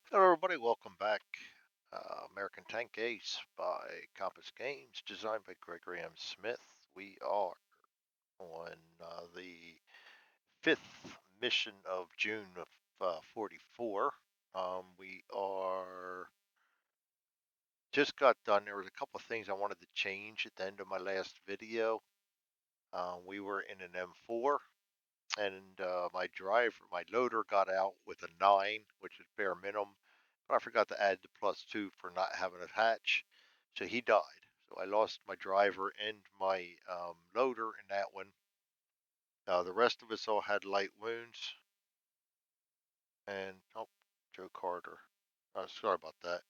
Hello, everybody. Welcome back. American Tank Ace by Compass Games, designed by Gregory M. Smith. We are on the fifth mission of June of 44. We are just got done. There was a couple of things I wanted to change at the end of my last video. We were in an M4, and my loader got out with a 9, which is bare minimum. But I forgot to add the +2 for not having a hatch, so he died. So I lost my driver and my loader in that one. The rest of us all had light wounds, and oh, Joe Carter. Sorry about that.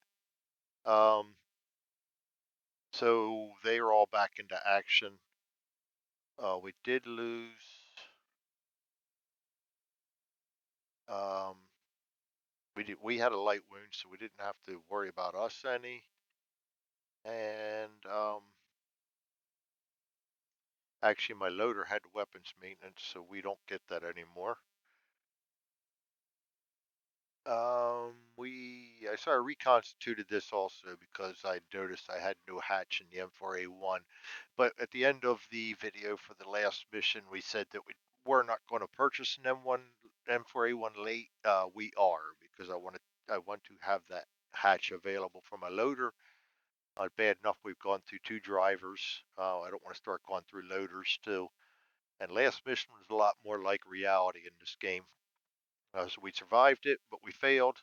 So they are all back into action. We did lose. Um, we had a light wound, so we didn't have to worry about us any. And actually, my loader had weapons maintenance, so we don't get that anymore. I sort of reconstituted this also because I noticed I had no hatch in the M4A1. But at the end of the video for the last mission, we said that we're not going to purchase an M4A1 late. We are, because I want to have that hatch available for my loader. Bad enough we've gone through 2 drivers. I don't want to start going through loaders too. And last mission was a lot more like reality in this game. So we survived it, but we failed.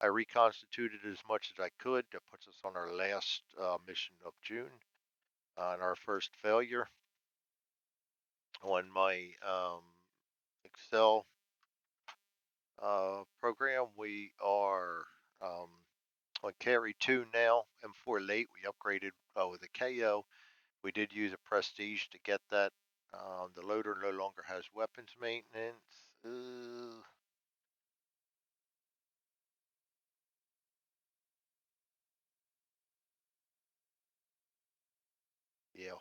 I reconstituted as much as I could. That puts us on our last mission of June on our first failure. On my Excel program, we are on Carry 2 now. M4 late, we upgraded with a KO. We did use a Prestige to get that. The loader no longer has weapons maintenance. Yeah,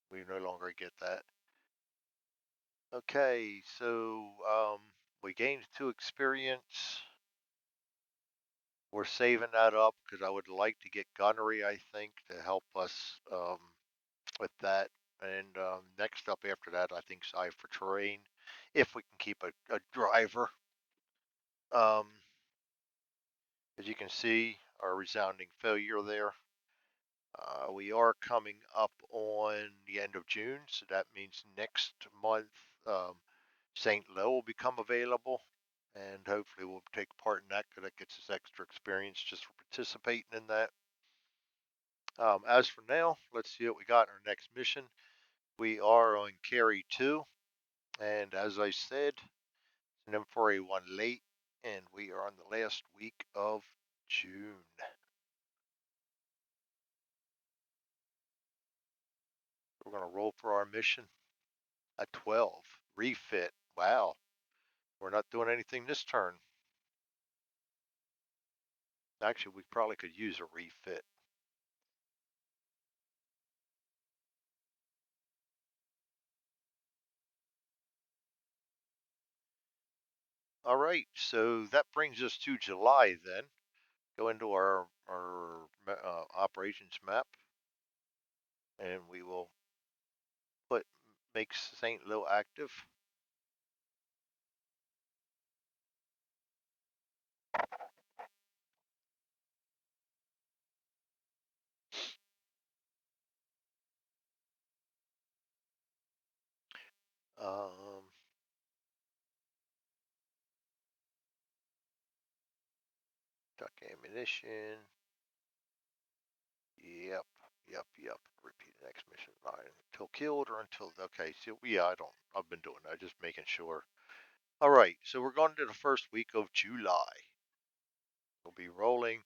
we no longer get that. Okay, so we gained 2 experience. We're saving that up because I would like to get gunnery, I think, to help us with that. And next up after that, I think Sci for terrain, if we can keep a driver. Um, as you can see, our resounding failure there. We are coming up on the end of June, so that means next month um, St. Lo will become available, and hopefully we'll take part in that because that gets us extra experience just for participating in that. As for now, let's see what we got in our next mission. We are on Carry 2, and as I said, it's an M4A1 late, and we are on the last week of June. We're going to roll for our mission. A 12. Refit. Wow. We're not doing anything this turn. Actually, we probably could use a refit. All right, so that brings us to July then. Go into our operations map, and we will put make St. Lo active. Um, duck ammunition. Yep, yep. Repeat the next mission line until killed or until okay. So yeah, I've been doing that, just making sure. All right, so we're going to the first week of July. We'll be rolling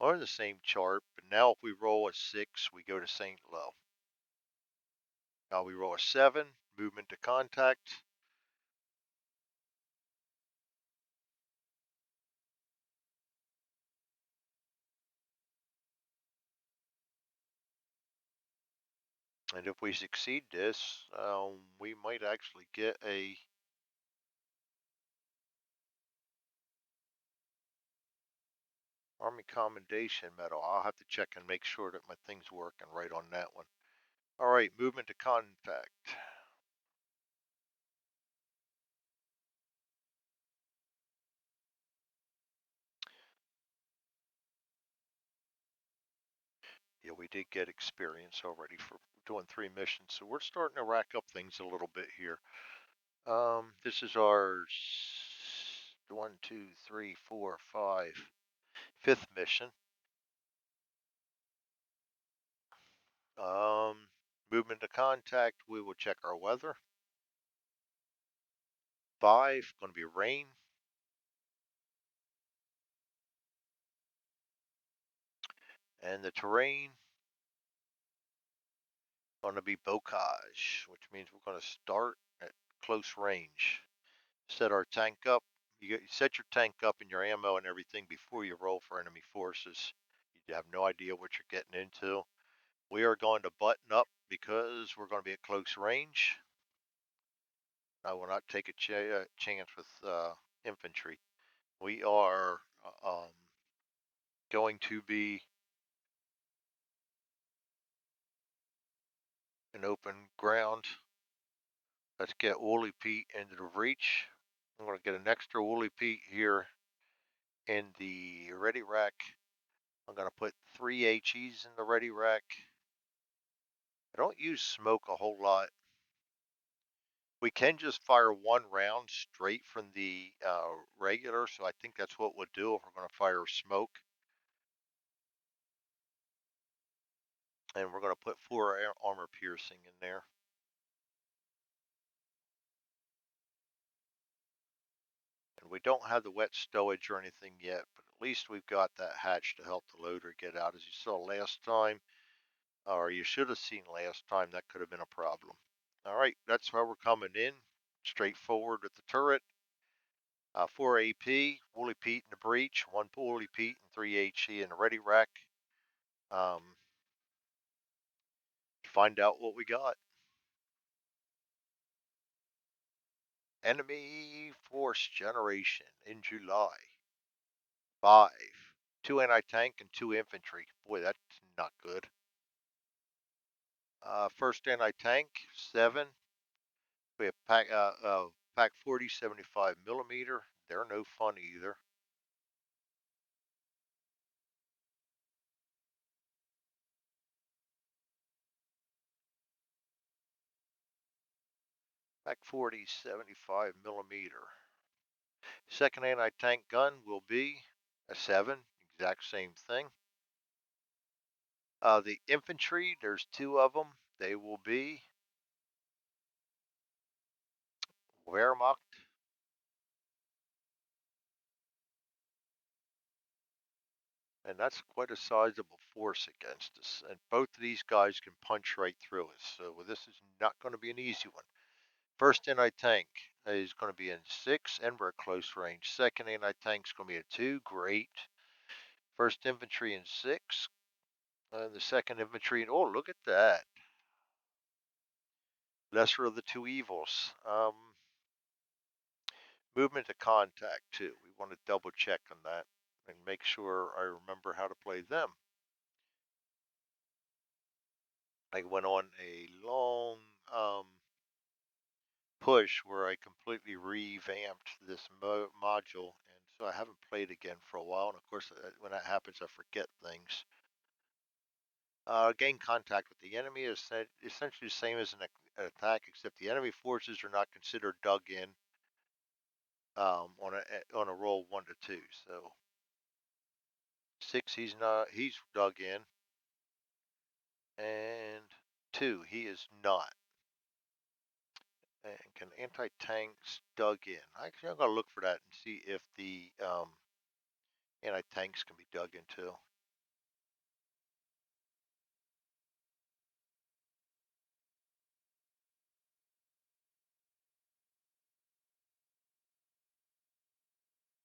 on the same chart, but now if we roll a 6, we go to St. Lo. Now we roll a 7, movement to contact. And if we succeed this, we might actually get a Army Commendation Medal. I'll have to check and make sure that my thing's working right on that one. All right, movement to contact. Yeah, we did get experience already for doing 3 missions, so we're starting to rack up things a little bit here. This is our 1, 2, 3, 4, 5, 5th mission. Movement to contact, we will check our weather. 5, going to be rain. And the terrain, going to be bocage, which means we're going to start at close range. Set our tank up. You set your tank up and your ammo and everything before you roll for enemy forces. You have no idea what you're getting into. We are going to button up because we're going to be at close range. I will not take a chance with infantry. We are going to be in open ground. Let's get Woolly Pete into the breach. I'm going to get an extra Woolly Pete here in the ready rack. I'm going to put 3 HEs in the ready rack. I don't use smoke a whole lot. We can just fire 1 round straight from the regular, so I think that's what we'll do if we're going to fire smoke. And we're going to put 4 armor piercing in there. And we don't have the wet stowage or anything yet, but at least we've got that hatch to help the loader get out. As you saw last time, or you should have seen last time, that could have been a problem. All right, that's why we're coming in. Straightforward with the turret. 4 AP, Woolly Pete in the breach, 1 Woolly Pete and 3 HE in the ready rack. Find out what we got. Enemy force generation in July. 5. 2 anti-tank and 2 infantry. Boy, that's not good. First anti-tank, 7. We have pack 40, 75 millimeter. They're no fun either. Pack 40, 75 millimeter. Second anti-tank gun will be a 7, exact same thing. The infantry, there's 2 of them. They will be Wehrmacht. And that's quite a sizable force against us. And both of these guys can punch right through us. So this is not going to be an easy one. First anti-tank is going to be in 6, and we're at close range. Second anti-tank is going to be a 2, great. First infantry in 6, and the second infantry in, oh, look at that. Lesser of the 2 evils. Movement to contact too. We want to double check on that and make sure I remember how to play them. I went on a long push where I completely revamped this module, and so I haven't played again for a while. And of course, when that happens, I forget things. Gain contact with the enemy is essentially the same as an attack, except the enemy forces are not considered dug in on a roll 1 to 2. So 6, he's dug in, and 2, he is not. And can anti-tanks dug in? Actually, I'm gonna look for that and see if the anti-tanks can be dug into.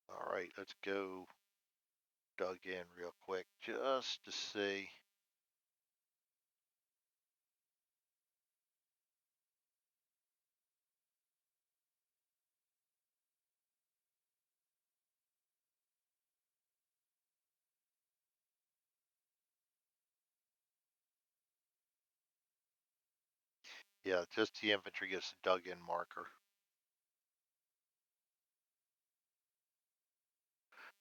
All right, let's go dug in real quick just to see. Yeah, just the infantry gets a dug in marker.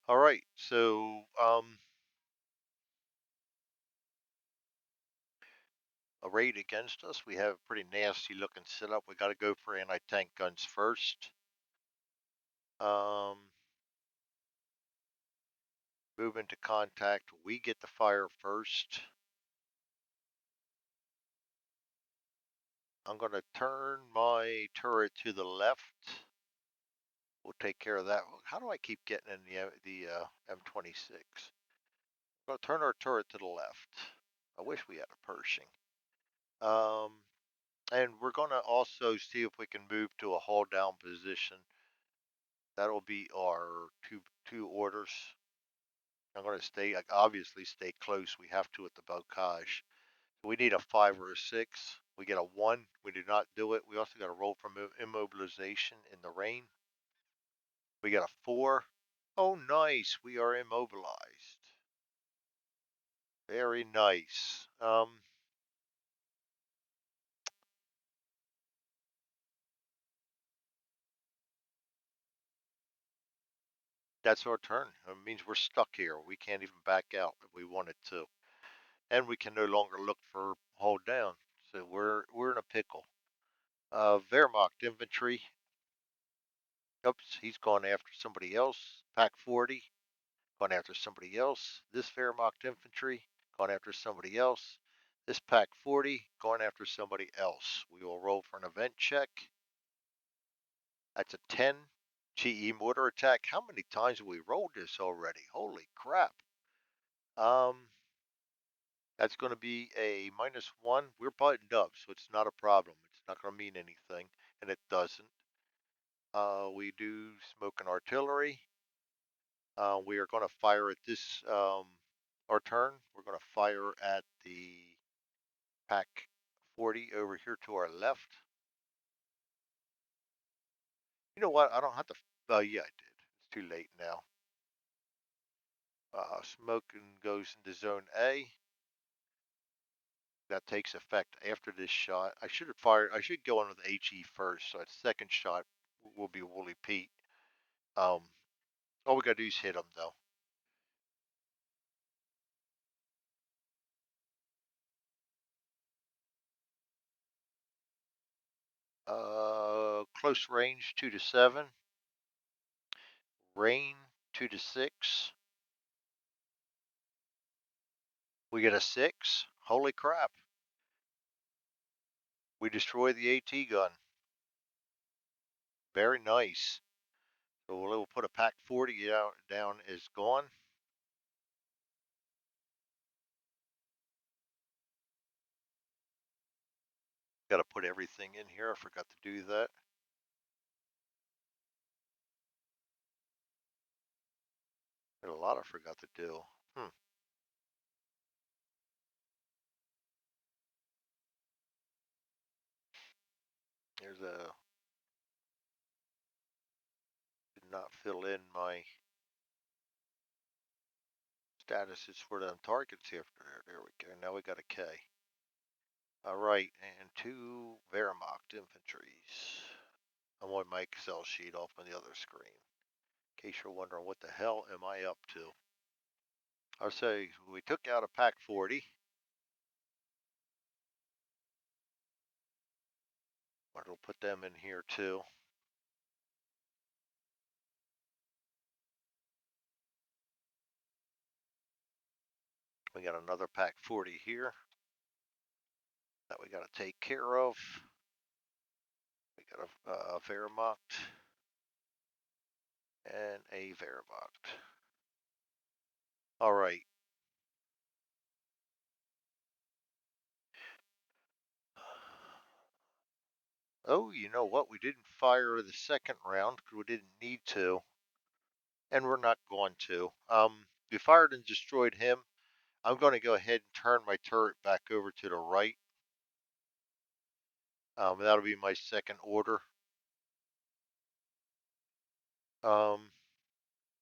All right, so a raid against us. We have a pretty nasty looking setup. We got to go for anti-tank guns first. Um, move into contact. We get the fire first. I'm going to turn my turret to the left. We'll take care of that. How do I keep getting in the M26? We're going to turn our turret to the left. I wish we had a Pershing. Um, and we're going to also see if we can move to a hold down position. That'll be our two orders. I'm going to obviously stay close. We have to at the bocage. We need a 5 or a 6. We get a 1. We do not do it. We also got to roll from immobilization in the rain. We got a 4. Oh, nice. We are immobilized. Very nice. That's our turn. It means we're stuck here. We can't even back out if we wanted to. And we can no longer look for hold down. So we're in a pickle. Wehrmacht infantry. Oops, he's gone after somebody else. Pack 40, gone after somebody else. This Wehrmacht infantry, gone after somebody else. This Pack 40, gone after somebody else. We will roll for an event check. That's a 10. GE mortar attack. How many times have we rolled this already? Holy crap. Um, that's going to be a -1. We're buttoned up, so it's not a problem. It's not going to mean anything, and it doesn't. We do smoke and artillery. We are going to fire at this, our turn. We're going to fire at the pack 40 over here to our left. You know what? I don't have to. Yeah, I did. It's too late now. Smoking goes into zone A. That takes effect after this shot. I should have fired. I should go in with HE first. So that second shot will be Woolly Pete. Um, all we got to do is hit him though. Close range 2 to 7. Rain 2 to 6. We get a 6. Holy crap. We destroy the AT gun. Very nice. So we'll put a pack 40 down is gone. Got to put everything in here. I forgot to do that. There's a lot I forgot to do. There's a, did not fill in my statuses for them targets here. There we go. Now we got a K. All right, and 2 Wehrmacht infantries. I'm on my Excel sheet off on the other screen. In case you're wondering what the hell am I up to. I'll say we took out a pack 40. We'll put them in here too. We got another pack 40 here that we got to take care of. We got a Wehrmacht and a Wehrmacht. All right. Oh, you know what? We didn't fire the second round because we didn't need to, and we're not going to. We fired and destroyed him. I'm going to go ahead and turn my turret back over to the right. That'll be my second order. Um,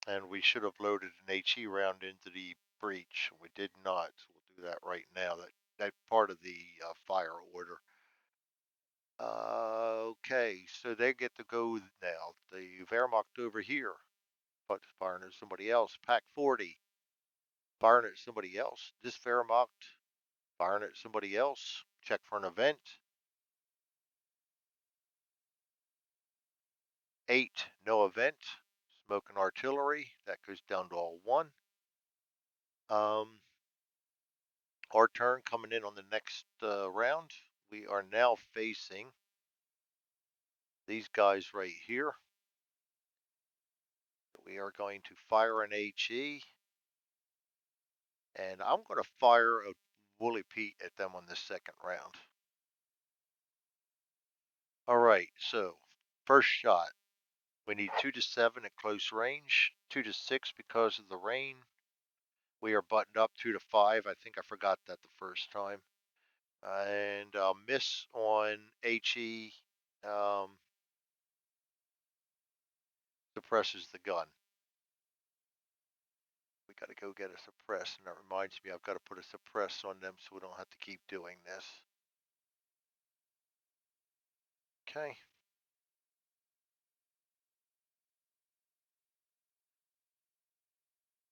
and we should have loaded an HE round into the breach. We did not, so we'll do that right now. That part of the fire order. Okay, so they get to go now. The Wehrmacht over here, but firing at somebody else. Pack 40, firing at somebody else. This Wehrmacht, firing at somebody else. Check for an event. 8, no event. Smoking artillery, that goes down to all 1. Um, our turn coming in on the next round. We are now facing these guys right here. We are going to fire an HE, and I'm going to fire a Woolly Pete at them on this second round. All right, so first shot. We need 2 to 7 at close range, 2 to 6 because of the rain. We are buttoned up 2 to 5. I think I forgot that the first time. And miss on HE suppresses the gun. We got to go get a suppress, and that reminds me I've got to put a suppress on them so we don't have to keep doing this. Okay.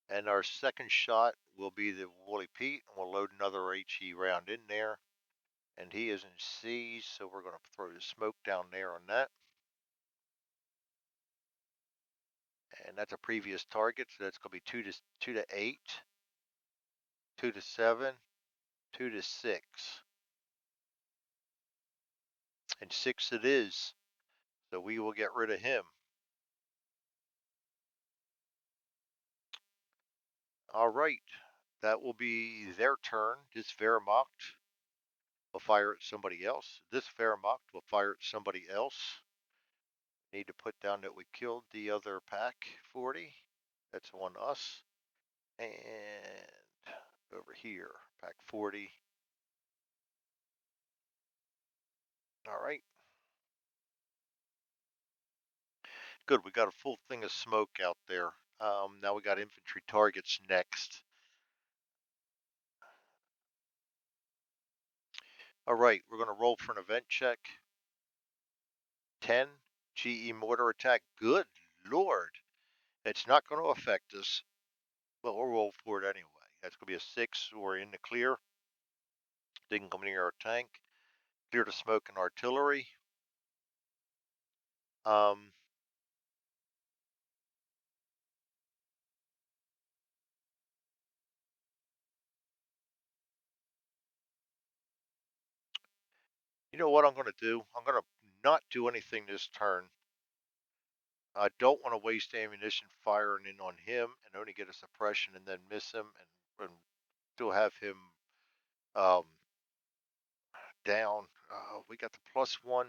And our second shot will be the Woolly Pete, and we'll load another HE round in there. And he is in C, so we're going to throw the smoke down there on that. And that's a previous target, so that's going to be 2 to 8, 2 to 7, 2 to 6. And 6 it is, so we will get rid of him. All right, that will be their turn. This Wehrmacht will fire at somebody else. This Wehrmacht will fire at somebody else. Need to put down that we killed the other pack 40. That's on us. And over here, pack 40. All right. Good, we got a full thing of smoke out there. Now we got infantry targets next. All right, we're going to roll for an event check. 10, GE mortar attack. Good Lord. It's not going to affect us. Well, we'll roll for it anyway. That's going to be a 6. We're in the clear. Didn't come near our tank. Clear to smoke and artillery. Um, you know what I'm going to do? I'm going to not do anything this turn. I don't want to waste ammunition firing in on him and only get a suppression and then miss him and still have him um, down. We got the +1.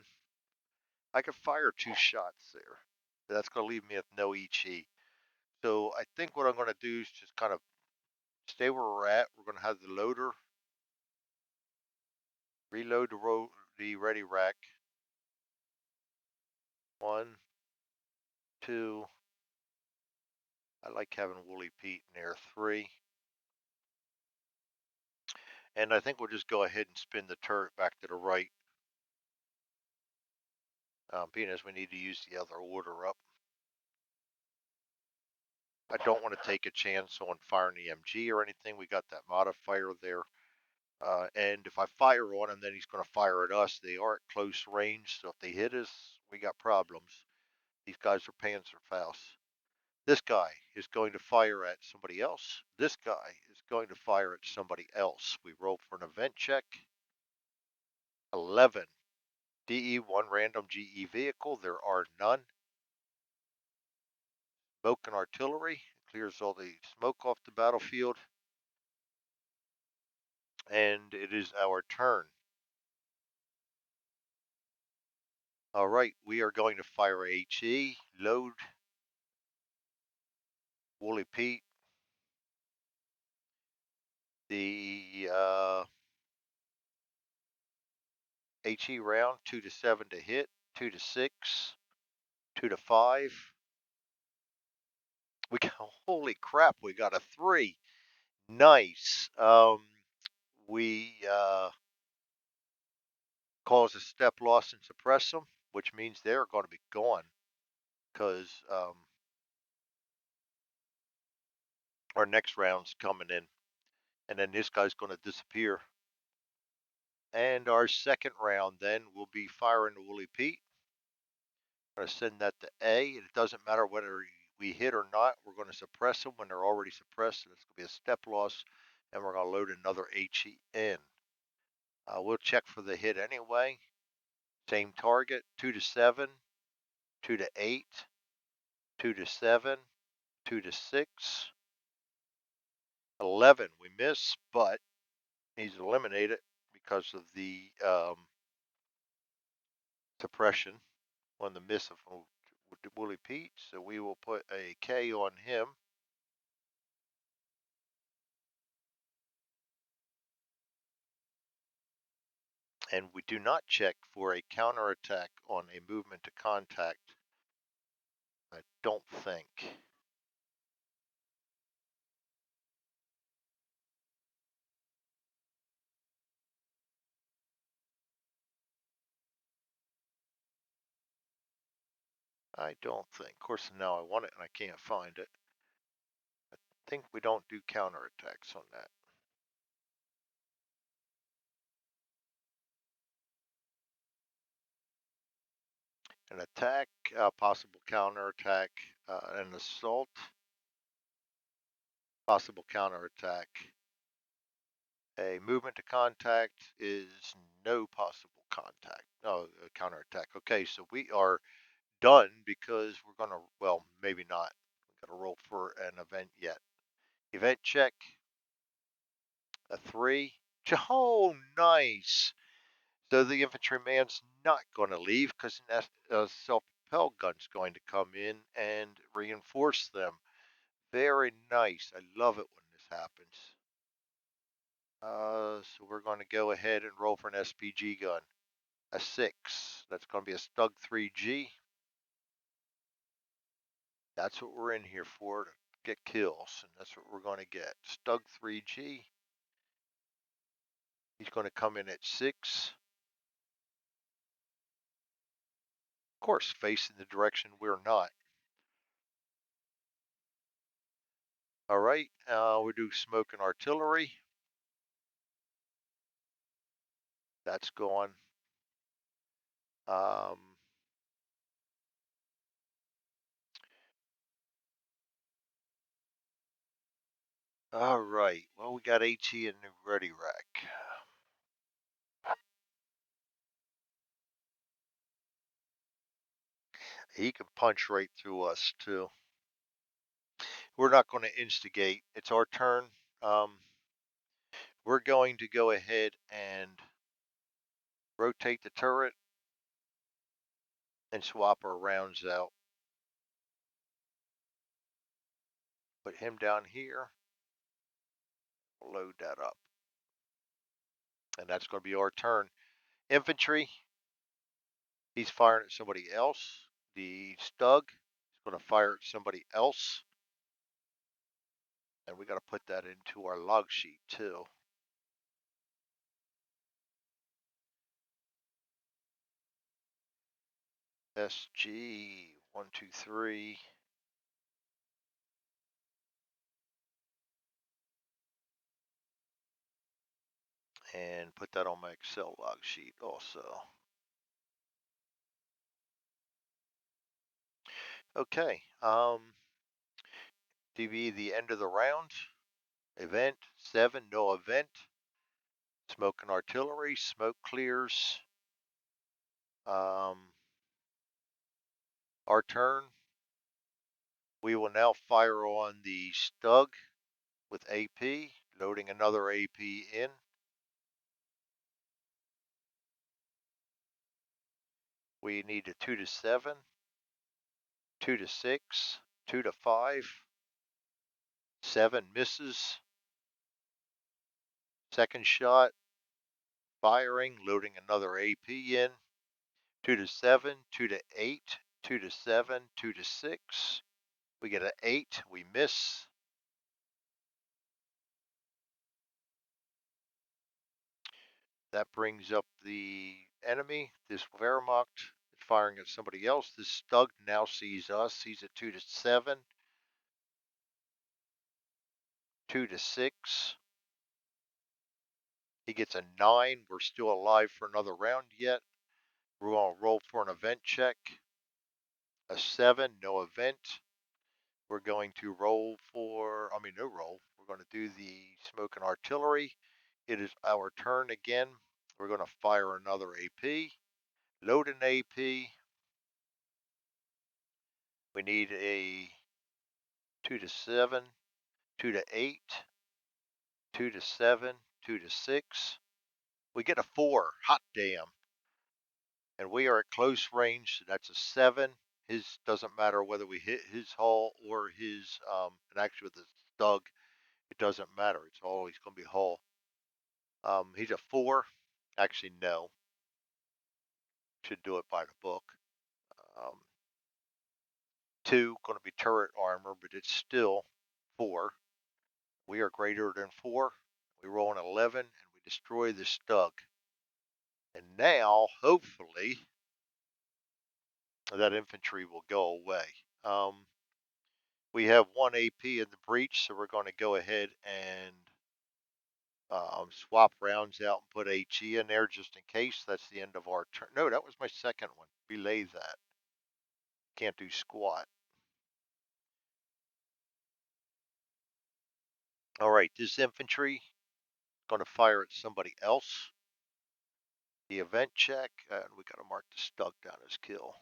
I could fire 2 shots there. That's going to leave me with no HE. So I think what I'm going to do is just kind of stay where we're at. We're going to have the loader reload the ready rack. 1, 2. I like having Woolly Pete in there. 3. And I think we'll just go ahead and spin the turret back to the right, being as we need to use the other order up. I don't want to take a chance on firing the MG or anything. We got that modifier there. And if I fire on him, then he's going to fire at us. They are at close range, so if they hit us, we got problems. These guys are Panzerfaust. This guy is going to fire at somebody else. This guy is going to fire at somebody else. We roll for an event check. 11. DE1 random GE vehicle. There are none. Smoke and artillery. Clears all the smoke off the battlefield. And it is our turn. All right, we are going to fire HE. Load. Woolly Pete. The HE round, 2 to 7 to hit, 2 to 6, 2 to 5. We got, holy crap, we got a 3. Nice. We cause a step loss and suppress them, which means they're going to be gone because our next round's coming in, and then this guy's going to disappear. And our second round then will be firing the Woolly Pete. I'm going to send that to A, and it doesn't matter whether we hit or not. We're going to suppress them when they're already suppressed, and it's going to be a step loss, and we're going to load another HE in. We'll check for the hit anyway. Same target, 2 to 7, 2 to 8, 2 to 7, 2 to 6, 11. We miss, but he's eliminated because of the suppression on the miss of Woolly Pete. So we will put a K on him. And we do not check for a counterattack on a movement to contact. I don't think. I don't think. Of course, now I want it and I can't find it. I think we don't do counterattacks on that. An attack, possible counterattack, an assault, possible counterattack. A movement to contact is no possible contact. No, counterattack. Okay, so we are done because we're going to, well, maybe not. We've got to roll for an event yet. Event check, a 3. Oh, nice. So the infantryman's not going to leave because a self-propelled gun's going to come in and reinforce them. Very nice. I love it when this happens. So we're going to go ahead and roll for an SPG gun. A 6. That's going to be a Stug 3G. That's what we're in here for, to get kills, and that's what we're going to get. Stug 3G. He's going to come in at 6. Of course, facing the direction we're not. All right, we do smoke and artillery. That's gone. All right, well, we got HE in the ready rack. He can punch right through us, too. We're not going to instigate. It's our turn. We're going to go ahead and rotate the turret and swap our rounds out. Put him down here. Load that up. And that's going to be our turn. Infantry, he's firing at somebody else. The Stug is going to fire at somebody else. And we got to put that into our log sheet too. SG 123. And put that on my Excel log sheet also. Okay. DB the end of the round. Event 7, no event. Smoke and artillery. Smoke clears. Our turn. We will now fire on the Stug with AP, loading another AP in. We need a 2 to 7, 2 to 6, 2 to 5, 7 misses. Second shot, firing, loading another AP in. 2 to 7, 2 to 8, 2 to 7, 2 to 6. We get an 8, we miss. That brings up the enemy. This Wehrmacht is firing at somebody else. This Stug now sees us. He's at 2-7, 2-6. He gets a 9. We're still alive for another round yet. We're going to roll for an event check. A 7, no event. We're going to roll for, no roll. We're going to do the smoke and artillery. It is our turn again. We're going to fire another AP. Load an AP. We need a 2-7, 2-8, 2-7, 2-6. We get a 4. Hot damn. And we are at close range, so that's a 7. His doesn't matter whether we hit his hull or his, and actually with the Stug, it doesn't matter. It's always going to be hull. He's a 4. Actually, no. Should do it by the book. Um, 2, going to be turret armor, but it's still 4. We are greater than 4. We roll an 11, and we destroy the Stug. And now, hopefully, that infantry will go away. We have 1 AP in the breach, so we're going to go ahead and swap rounds out and put HE in there just in case. That's the end of our turn. No, that was my second one. Relay that. Can't do squat. All right, this infantry going to fire at somebody else. The event check, and we got to mark the Stug down as kill.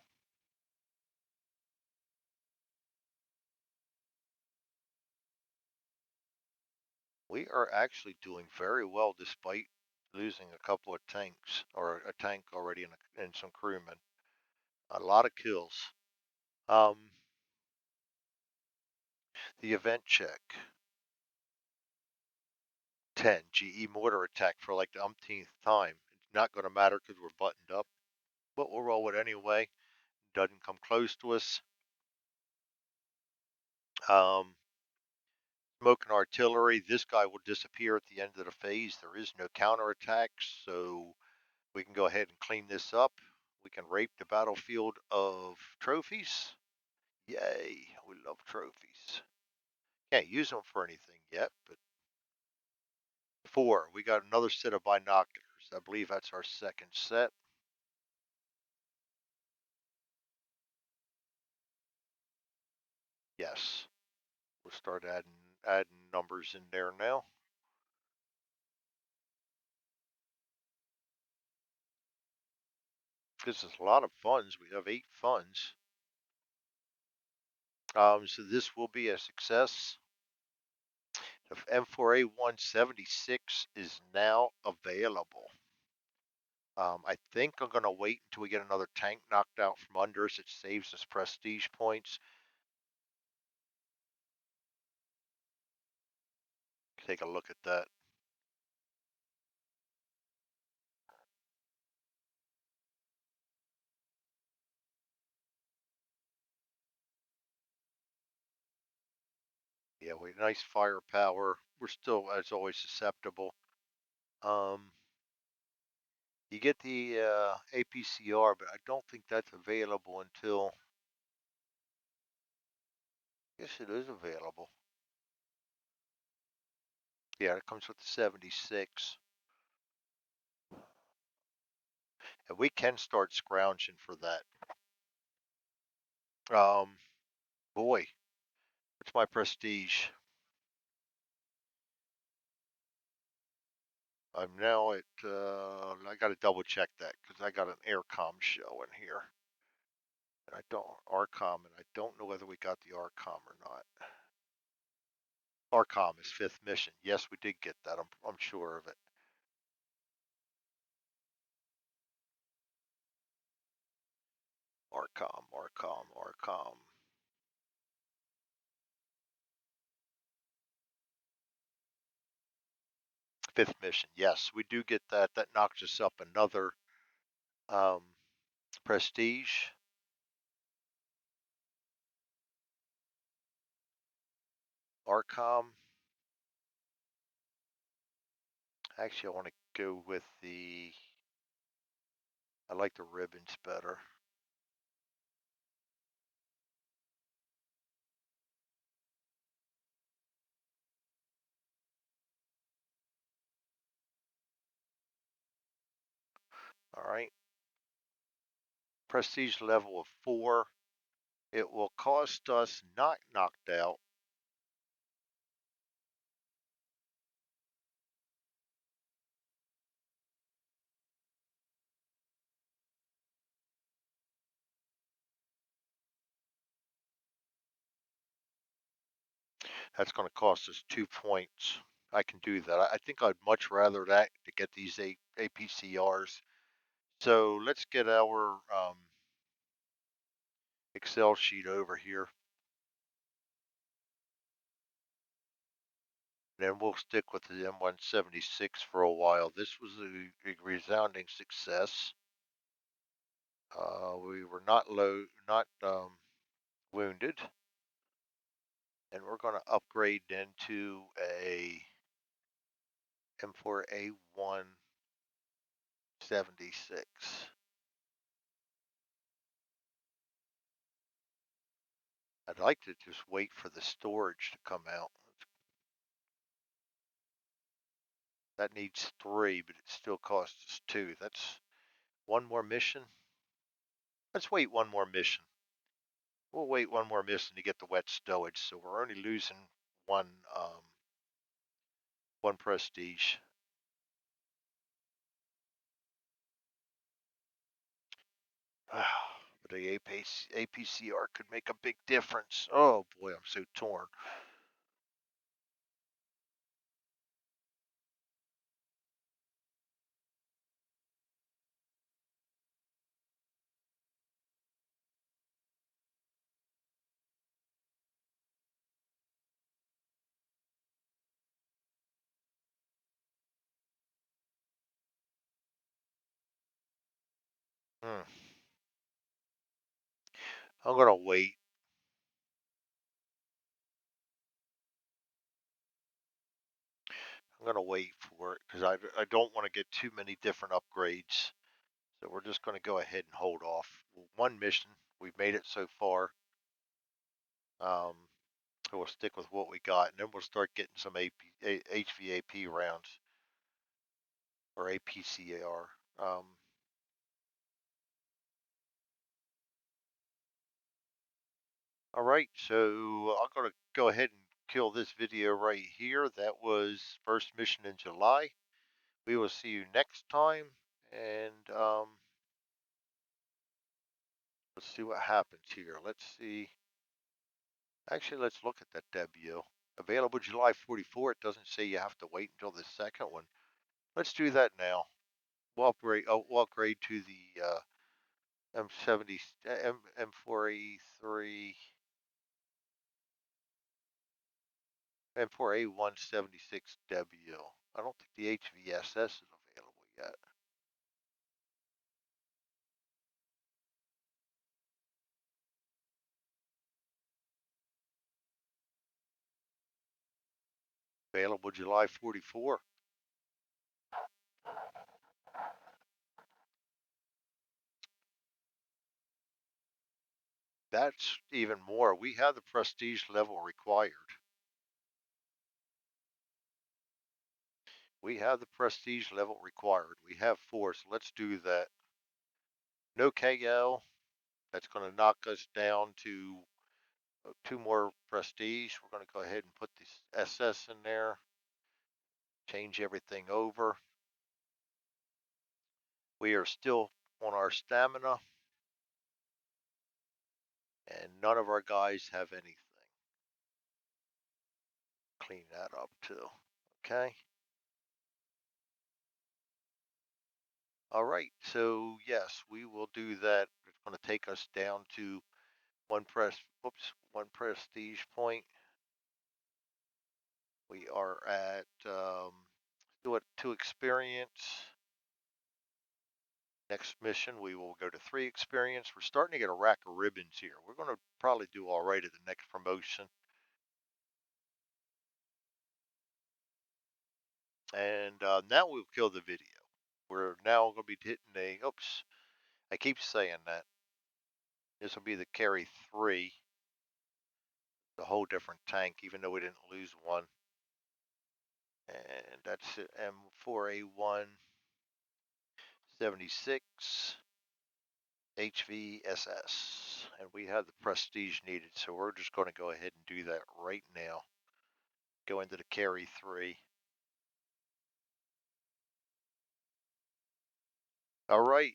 We are actually doing very well despite losing a couple of tanks, or a tank already and some crewmen. A lot of kills. The event check. 10 GE mortar attack for like the umpteenth time. It's not going to matter because we're buttoned up, but we'll roll it anyway. Doesn't come close to us. Smoke and artillery. This guy will disappear at the end of the phase. There is no counterattacks, so we can go ahead and clean this up. We can rape the battlefield of trophies. Yay, we love trophies. Can't use them for anything yet, but 4. We got another set of binoculars. I believe that's our second set. Yes. We'll start adding numbers in there now. This is a lot of funds. We have 8 funds. So this will be a success. The M4A176 is now available. I think I'm going to wait until we get another tank knocked out from under us. It saves us prestige points. Take a look at that. Yeah, we nice firepower. We're still, as always, susceptible. You get the APCR, but I don't think that's available until. I guess it is available. Yeah, it comes with the 76. And we can start scrounging for that. Boy, what's my prestige? I'm now at, I got to double check that because I got an aircom show in here. And I don't, ARCOM, and I don't know whether we got the ARCOM or not. ARCOM is 5th mission. Yes, we did get that. I'm sure of it. ARCOM, ARCOM, ARCOM. 5th mission. Yes, we do get that. That knocks us up another prestige. ARCOM. Actually, I want to go with the I like the ribbons better. All right. Prestige level of 4. It will cost us not knocked out. That's going to cost us 2 points. I can do that. I think I'd much rather that to get these APCRs. So let's get our Excel sheet over here. Then we'll stick with the M176 for a while. This was a resounding success. We were not not wounded, and we're going to upgrade into a M4A176. I'd like to just wait for the storage to come out. That needs 3, but it still costs us 2. That's one more mission. Let's wait one more mission. We'll wait one more mission to get the wet stowage, so we're only losing one prestige. But the APCR could make a big difference. Oh boy, I'm so torn. Hmm. I'm gonna wait. I'm gonna wait for it because I don't want to get too many different upgrades. So we're just gonna go ahead and hold off. One mission, we've made it so far. Um, so we'll stick with what we got, and then we'll start getting some HVAP rounds or APCAR. All right, so I'm gonna go ahead and kill this video right here. That was first mission in July. We will see you next time, and let's see what happens here. Let's see. Actually, let's look at that debut. Available July 44. It doesn't say you have to wait until the second one. Let's do that now. We'll upgrade. Oh, we'll upgrade to the M70 M4A3 M4A176W. I don't think the HVSS is available yet. Available July 44. That's even more. We have the prestige level required. We have the prestige level required. We have 4, so let's do that. No KL. That's going to knock us down to 2 more prestige. We're going to go ahead and put this SS in there. Change everything over. We are still on our stamina, and none of our guys have anything. Clean that up too. Okay. All right. So yes, we will do that. It's going to take us down to one prestige point. We are at still at 2 experience. Next mission, we will go to 3 experience. We're starting to get a rack of ribbons here. We're going to probably do all right at the next promotion. And now we'll kill the video. We're now going to be hitting oops. I keep saying that. This will be the Carry 3, the whole different tank, even though we didn't lose one. And that's it, M4A1 76 HVSS. And we have the prestige needed, so we're just going to go ahead and do that right now. Go into the Carry 3. All right.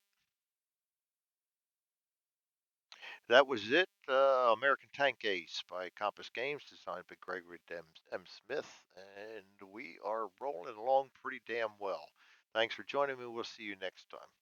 That was it. American Tank Ace by Compass Games, designed by Gregory M. Smith. And we are rolling along pretty damn well. Thanks for joining me. We'll see you next time.